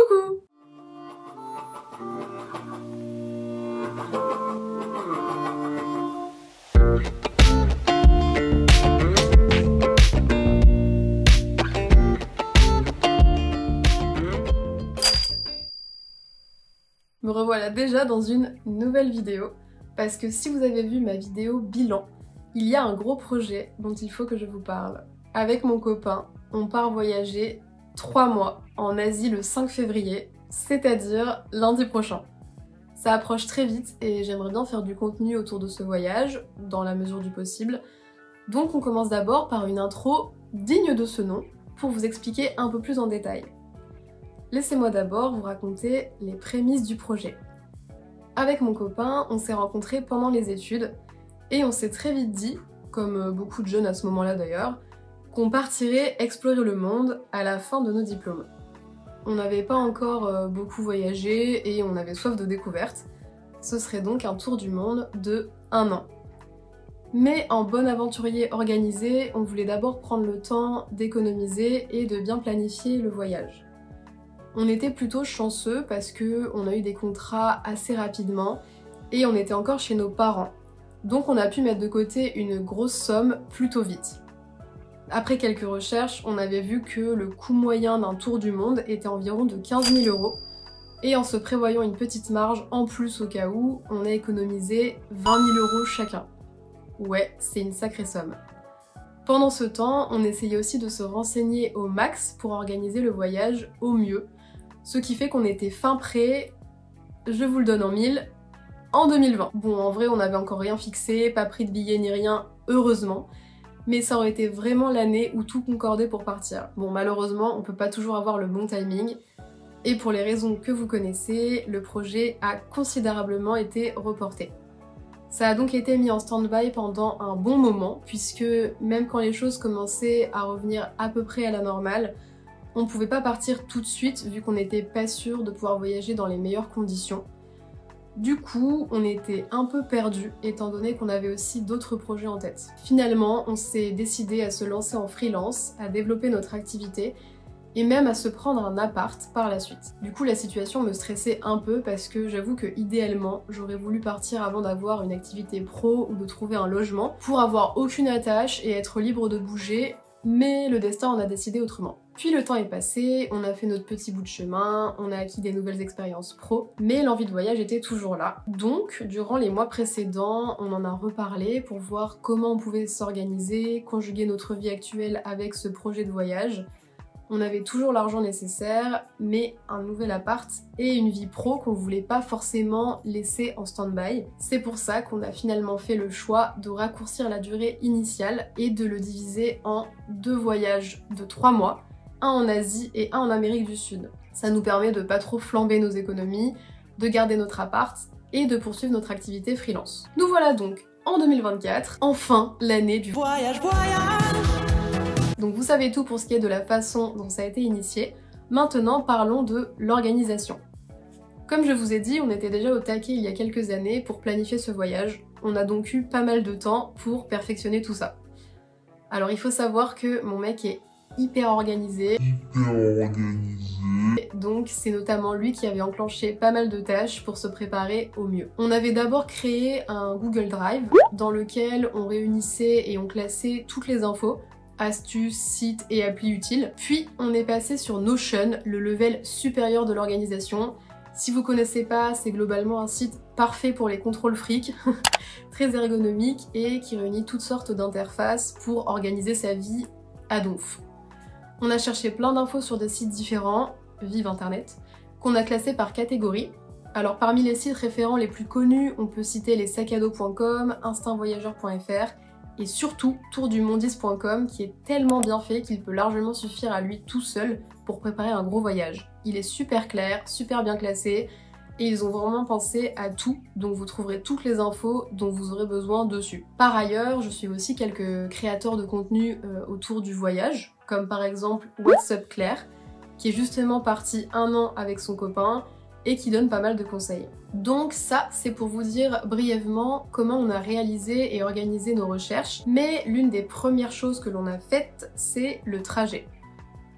Coucou! Me revoilà déjà dans une nouvelle vidéo, parce que si vous avez vu ma vidéo bilan, il y a un gros projet dont il faut que je vous parle. Avec mon copain, on part voyager 3 mois en Asie le 5 février, c'est-à-dire lundi prochain. Ça approche très vite et j'aimerais bien faire du contenu autour de ce voyage, dans la mesure du possible. Donc on commence d'abord par une intro digne de ce nom, pour vous expliquer un peu plus en détail. Laissez-moi d'abord vous raconter les prémices du projet. Avec mon copain, on s'est rencontrés pendant les études et on s'est très vite dit, comme beaucoup de jeunes à ce moment-là d'ailleurs, qu'on partirait explorer le monde à la fin de nos diplômes. On n'avait pas encore beaucoup voyagé et on avait soif de découverte. Ce serait donc un tour du monde de 1 an. Mais en bon aventurier organisé, on voulait d'abord prendre le temps d'économiser et de bien planifier le voyage. On était plutôt chanceux parce qu'on a eu des contrats assez rapidement et on était encore chez nos parents. Donc on a pu mettre de côté une grosse somme plutôt vite. Après quelques recherches, on avait vu que le coût moyen d'un tour du monde était environ de 15 000 €. Et en se prévoyant une petite marge en plus au cas où, on a économisé 20 000 € chacun. Ouais, c'est une sacrée somme. Pendant ce temps, on essayait aussi de se renseigner au max pour organiser le voyage au mieux. Ce qui fait qu'on était fin prêt, je vous le donne en 1000, en 2020. Bon, en vrai, on n'avait encore rien fixé, pas pris de billets ni rien, heureusement. Mais ça aurait été vraiment l'année où tout concordait pour partir. Bon, malheureusement, on peut pas toujours avoir le bon timing. Et pour les raisons que vous connaissez, le projet a considérablement été reporté. Ça a donc été mis en stand-by pendant un bon moment, puisque même quand les choses commençaient à revenir à peu près à la normale, on pouvait pas partir tout de suite vu qu'on n'était pas sûr de pouvoir voyager dans les meilleures conditions. Du coup, on était un peu perdus étant donné qu'on avait aussi d'autres projets en tête. Finalement, on s'est décidé à se lancer en freelance, à développer notre activité et même à se prendre un appart par la suite. Du coup, la situation me stressait un peu parce que j'avoue que idéalement, j'aurais voulu partir avant d'avoir une activité pro ou de trouver un logement pour avoir aucune attache et être libre de bouger, mais le destin en a décidé autrement. Puis le temps est passé, on a fait notre petit bout de chemin, on a acquis des nouvelles expériences pro, mais l'envie de voyage était toujours là. Donc, durant les mois précédents, on en a reparlé pour voir comment on pouvait s'organiser, conjuguer notre vie actuelle avec ce projet de voyage. On avait toujours l'argent nécessaire, mais un nouvel appart et une vie pro qu'on voulait pas forcément laisser en stand-by. C'est pour ça qu'on a finalement fait le choix de raccourcir la durée initiale et de le diviser en 2 voyages de 3 mois, un en Asie et un en Amérique du Sud. Ça nous permet de pas trop flamber nos économies, de garder notre appart et de poursuivre notre activité freelance. Nous voilà donc en 2024, enfin l'année du voyage. Donc vous savez tout pour ce qui est de la façon dont ça a été initié. Maintenant parlons de l'organisation. Comme je vous ai dit, on était déjà au taquet il y a quelques années pour planifier ce voyage. On a donc eu pas mal de temps pour perfectionner tout ça. Alors il faut savoir que mon mec est hyper organisé. Donc c'est notamment lui qui avait enclenché pas mal de tâches pour se préparer au mieux. On avait d'abord créé un Google Drive dans lequel on réunissait et on classait toutes les infos, astuces, sites et applis utiles. Puis on est passé sur Notion, le level supérieur de l'organisation. Si vous connaissez pas, c'est globalement un site parfait pour les contrôles fric, très ergonomique et qui réunit toutes sortes d'interfaces pour organiser sa vie à donf. On a cherché plein d'infos sur des sites différents, vive internet, qu'on a classés par catégorie. Alors parmi les sites référents les plus connus, on peut citer les sacados.com, instinctvoyageur.fr et surtout tourdumondis.com qui est tellement bien fait qu'il peut largement suffire à lui tout seul pour préparer un gros voyage. Il est super clair, super bien classé et ils ont vraiment pensé à tout, donc vous trouverez toutes les infos dont vous aurez besoin dessus. Par ailleurs, je suis aussi quelques créateurs de contenu autour du voyage, comme par exemple What's Up Claire, qui est justement parti 1 an avec son copain et qui donne pas mal de conseils. Donc ça, c'est pour vous dire brièvement comment on a réalisé et organisé nos recherches, mais l'une des premières choses que l'on a faites, c'est le trajet.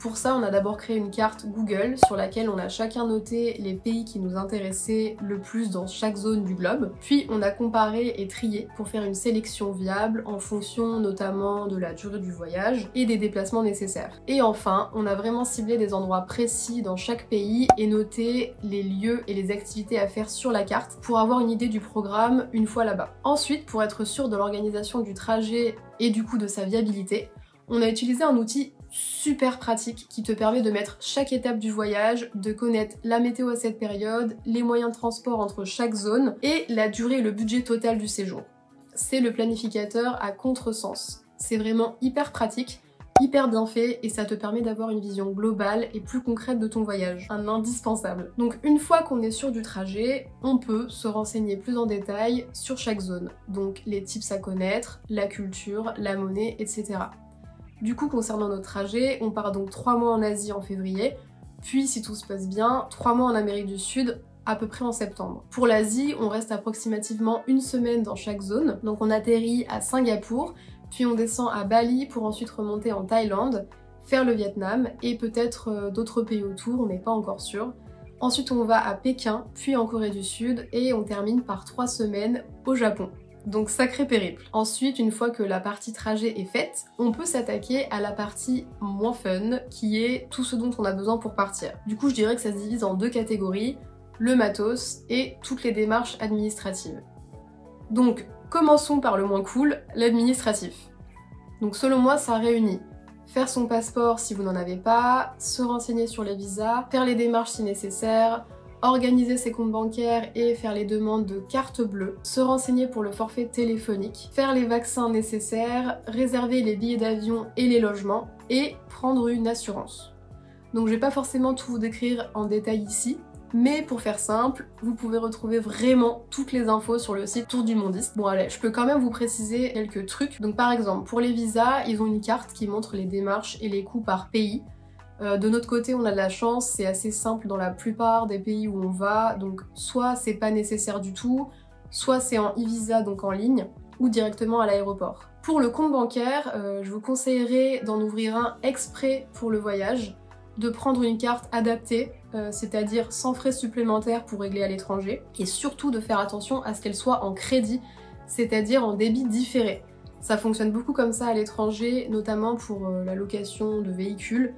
Pour ça, on a d'abord créé une carte Google sur laquelle on a chacun noté les pays qui nous intéressaient le plus dans chaque zone du globe. Puis on a comparé et trié pour faire une sélection viable en fonction notamment de la durée du voyage et des déplacements nécessaires. Et enfin, on a vraiment ciblé des endroits précis dans chaque pays et noté les lieux et les activités à faire sur la carte pour avoir une idée du programme une fois là-bas. Ensuite, pour être sûr de l'organisation du trajet et du coup de sa viabilité, on a utilisé un outil super pratique qui te permet de mettre chaque étape du voyage, de connaître la météo à cette période, les moyens de transport entre chaque zone et la durée et le budget total du séjour. C'est le planificateur à contresens. C'est vraiment hyper pratique, hyper bien fait et ça te permet d'avoir une vision globale et plus concrète de ton voyage. Un indispensable. Donc une fois qu'on est sûr du trajet, on peut se renseigner plus en détail sur chaque zone. Donc les tips à connaître, la culture, la monnaie, etc. Du coup, concernant notre trajet, on part donc 3 mois en Asie en février, puis si tout se passe bien, 3 mois en Amérique du Sud, à peu près en septembre. Pour l'Asie, on reste approximativement une semaine dans chaque zone, donc on atterrit à Singapour, puis on descend à Bali pour ensuite remonter en Thaïlande, faire le Vietnam et peut-être d'autres pays autour, on n'est pas encore sûr. Ensuite, on va à Pékin, puis en Corée du Sud et on termine par 3 semaines au Japon. Donc sacré périple. Ensuite, une fois que la partie trajet est faite, on peut s'attaquer à la partie moins fun, qui est tout ce dont on a besoin pour partir. Du coup, je dirais que ça se divise en 2 catégories, le matos et toutes les démarches administratives. Donc, commençons par le moins cool, l'administratif. Donc selon moi, ça réunit faire son passeport si vous n'en avez pas, se renseigner sur les visas, faire les démarches si nécessaire, organiser ses comptes bancaires et faire les demandes de carte bleue, se renseigner pour le forfait téléphonique, faire les vaccins nécessaires, réserver les billets d'avion et les logements, et prendre une assurance. Donc je vais pas forcément tout vous décrire en détail ici, mais pour faire simple, vous pouvez retrouver vraiment toutes les infos sur le site Tour du Mondiste. Bon allez, je peux quand même vous préciser quelques trucs. Donc par exemple, pour les visas, ils ont une carte qui montre les démarches et les coûts par pays. De notre côté, on a de la chance, c'est assez simple dans la plupart des pays où on va, donc soit c'est pas nécessaire du tout, soit c'est en e-visa, donc en ligne, ou directement à l'aéroport. Pour le compte bancaire, je vous conseillerais d'en ouvrir un exprès pour le voyage, de prendre une carte adaptée, c'est-à-dire sans frais supplémentaires pour régler à l'étranger, et surtout de faire attention à ce qu'elle soit en crédit, c'est-à-dire en débit différé. Ça fonctionne beaucoup comme ça à l'étranger, notamment pour la location de véhicules,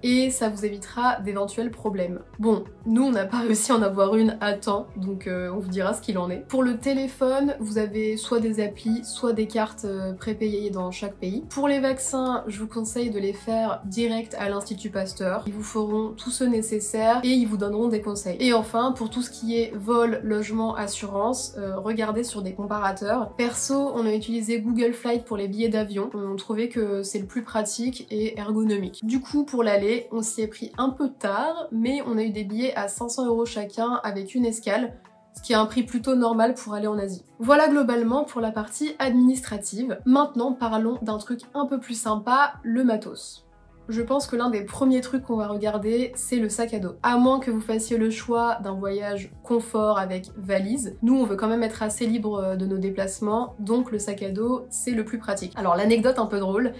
et ça vous évitera d'éventuels problèmes. Bon, nous on n'a pas réussi à en avoir une à temps, donc on vous dira ce qu'il en est. Pour le téléphone, vous avez soit des applis, soit des cartes prépayées dans chaque pays. Pour les vaccins, je vous conseille de les faire direct à l'Institut Pasteur. Ils vous feront tout ce nécessaire et ils vous donneront des conseils. Et enfin, pour tout ce qui est vol, logement, assurance, regardez sur des comparateurs. Perso, on a utilisé Google Flight pour les billets d'avion. On trouvait que c'est le plus pratique et ergonomique. Du coup, pour l'aller, on s'y est pris un peu tard, mais on a eu des billets à 500 € chacun avec une escale, ce qui est un prix plutôt normal pour aller en Asie. Voilà globalement pour la partie administrative. Maintenant, parlons d'un truc un peu plus sympa, le matos. Je pense que l'un des premiers trucs qu'on va regarder, c'est le sac à dos. À moins que vous fassiez le choix d'un voyage confort avec valise, nous on veut quand même être assez libre de nos déplacements, donc le sac à dos, c'est le plus pratique. Alors l'anecdote un peu drôle,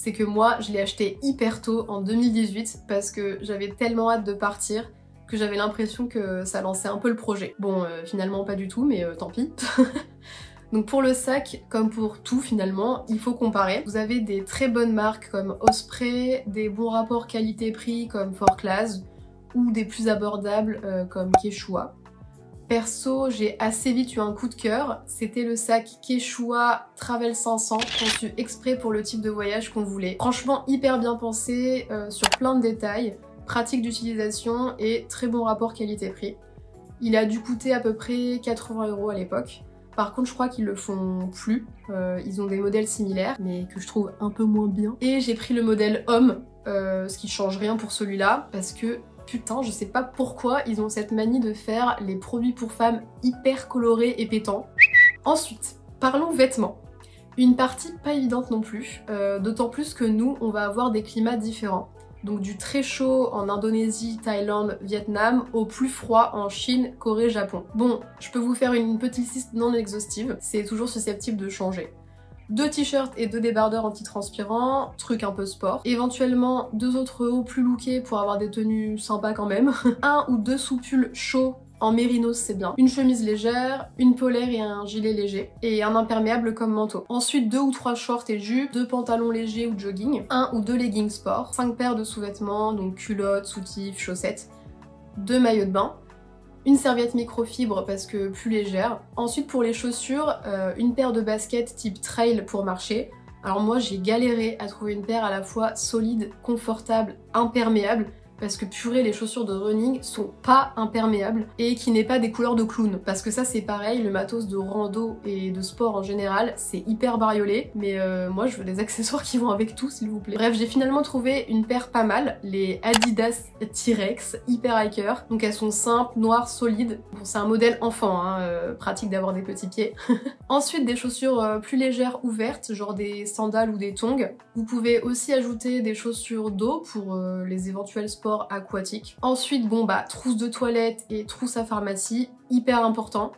c'est que moi, je l'ai acheté hyper tôt en 2018 parce que j'avais tellement hâte de partir que j'avais l'impression que ça lançait un peu le projet. Bon, finalement pas du tout, mais tant pis. Donc pour le sac, comme pour tout finalement, il faut comparer. Vous avez des très bonnes marques comme Osprey, des bons rapports qualité-prix comme 4Class, ou des plus abordables comme Quechua. Perso, j'ai assez vite eu un coup de cœur, c'était le sac Quechua Travel 500 conçu exprès pour le type de voyage qu'on voulait. Franchement hyper bien pensé, sur plein de détails, pratique d'utilisation et très bon rapport qualité-prix. Il a dû coûter à peu près 80 € à l'époque. Par contre, je crois qu'ils le font plus, ils ont des modèles similaires, mais que je trouve un peu moins bien. Et j'ai pris le modèle homme, ce qui change rien pour celui-là, parce que putain, je sais pas pourquoi ils ont cette manie de faire les produits pour femmes hyper colorés et pétants. Ensuite, parlons vêtements. Une partie pas évidente non plus, d'autant plus que nous, on va avoir des climats différents. Donc du très chaud en Indonésie, Thaïlande, Vietnam, au plus froid en Chine, Corée, Japon. Bon, je peux vous faire une petite liste non exhaustive, c'est toujours susceptible de changer. 2 t-shirts et 2 débardeurs antitranspirants, truc un peu sport. Éventuellement 2 autres hauts plus lookés pour avoir des tenues sympas quand même. 1 ou 2 sous-pulls chauds en mérinos, c'est bien. Une chemise légère, une polaire et un gilet léger. Et un imperméable comme manteau. Ensuite 2 ou 3 shorts et jupes, 2 pantalons légers ou jogging, 1 ou 2 leggings sport, 5 paires de sous-vêtements, donc culottes, soutifs, chaussettes, 2 maillots de bain, une serviette microfibre parce que plus légère. Ensuite pour les chaussures, une paire de baskets type trail pour marcher. Alors moi j'ai galéré à trouver une paire à la fois solide, confortable, imperméable, parce que purée, les chaussures de running sont pas imperméables et qui n'est pas des couleurs de clown, parce que ça c'est pareil, le matos de rando et de sport en général c'est hyper bariolé, mais moi je veux des accessoires qui vont avec tout s'il vous plaît. Bref, j'ai finalement trouvé une paire pas mal, les Adidas T-Rex Hyper Hiker, donc elles sont simples, noires, solides. Bon, c'est un modèle enfant, hein, pratique d'avoir des petits pieds. Ensuite des chaussures plus légères ouvertes, genre des sandales ou des tongs. Vous pouvez aussi ajouter des chaussures d'eau pour les éventuels sports aquatique. Ensuite, bon bah, trousse de toilette et trousse à pharmacie, hyper important.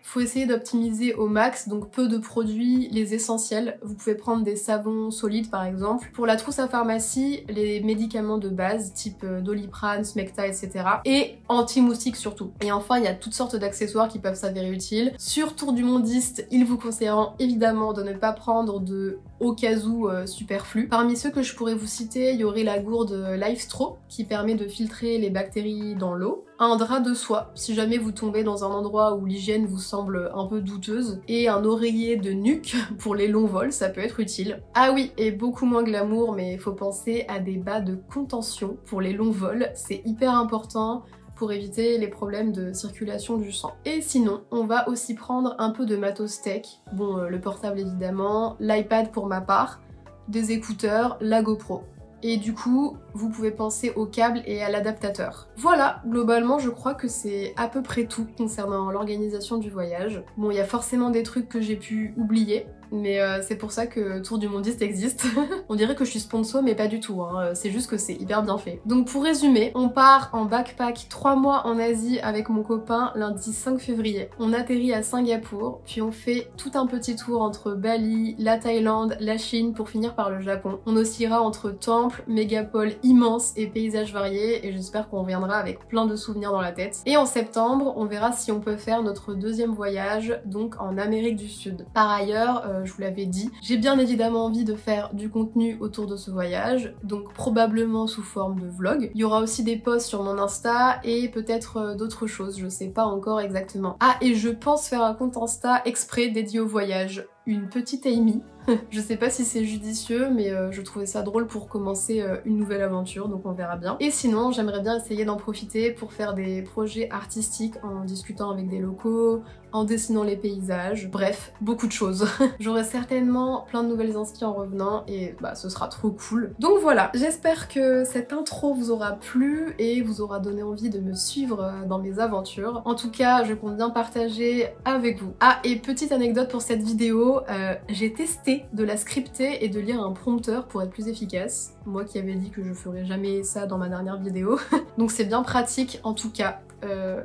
Faut essayer d'optimiser au max, donc peu de produits, les essentiels. Vous pouvez prendre des savons solides par exemple. Pour la trousse à pharmacie, les médicaments de base, type Doliprane, Smecta, etc. Et anti-moustique surtout. Et enfin, il y a toutes sortes d'accessoires qui peuvent s'avérer utiles. Sur Tour du Mondiste, ils vous conseilleront évidemment de ne pas prendre de au cas où superflu. Parmi ceux que je pourrais vous citer, il y aurait la gourde LifeStraw qui permet de filtrer les bactéries dans l'eau, un drap de soie si jamais vous tombez dans un endroit où l'hygiène vous semble un peu douteuse, et un oreiller de nuque pour les longs vols, ça peut être utile. Ah oui, et beaucoup moins glamour, mais il faut penser à des bas de contention pour les longs vols, c'est hyper important pour éviter les problèmes de circulation du sang. Et sinon, on va aussi prendre un peu de matos tech, bon le portable évidemment, l'iPad pour ma part, des écouteurs, la GoPro. Et du coup, vous pouvez penser au câble et à l'adaptateur. Voilà, globalement je crois que c'est à peu près tout concernant l'organisation du voyage. Bon, il y a forcément des trucs que j'ai pu oublier, mais c'est pour ça que Tour du Mondiste existe. On dirait que je suis sponsor, mais pas du tout, hein. C'est juste que c'est hyper bien fait. Donc pour résumer, on part en backpack 3 mois en Asie avec mon copain lundi 5 février. On atterrit à Singapour, puis on fait tout un petit tour entre Bali, la Thaïlande, la Chine pour finir par le Japon. On oscillera entre temples, mégapoles immenses et paysages variés, et j'espère qu'on reviendra avec plein de souvenirs dans la tête. Et en septembre, on verra si on peut faire notre deuxième voyage, donc en Amérique du Sud. Par ailleurs, je vous l'avais dit, j'ai bien évidemment envie de faire du contenu autour de ce voyage, donc probablement sous forme de vlog. Il y aura aussi des posts sur mon Insta et peut-être d'autres choses, je sais pas encore exactement. Ah, et je pense faire un compte Insta exprès dédié au voyage. Une petite Amy. Je sais pas si c'est judicieux, mais je trouvais ça drôle pour commencer une nouvelle aventure, donc on verra bien. Et sinon, j'aimerais bien essayer d'en profiter pour faire des projets artistiques en discutant avec des locaux, en dessinant les paysages, bref, beaucoup de choses. J'aurai certainement plein de nouvelles inspi en revenant et bah ce sera trop cool. Donc voilà, j'espère que cette intro vous aura plu et vous aura donné envie de me suivre dans mes aventures. En tout cas, je compte bien partager avec vous. Ah, et petite anecdote pour cette vidéo, j'ai testé de la scripter et de lire un prompteur pour être plus efficace. Moi qui avais dit que je ferais jamais ça dans ma dernière vidéo. Donc c'est bien pratique en tout cas.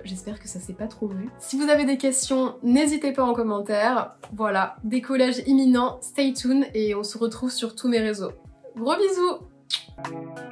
J'espère que ça s'est pas trop vu. Si vous avez des questions, n'hésitez pas en commentaire. Voilà, décollage imminent, stay tuned et on se retrouve sur tous mes réseaux. Gros bisous!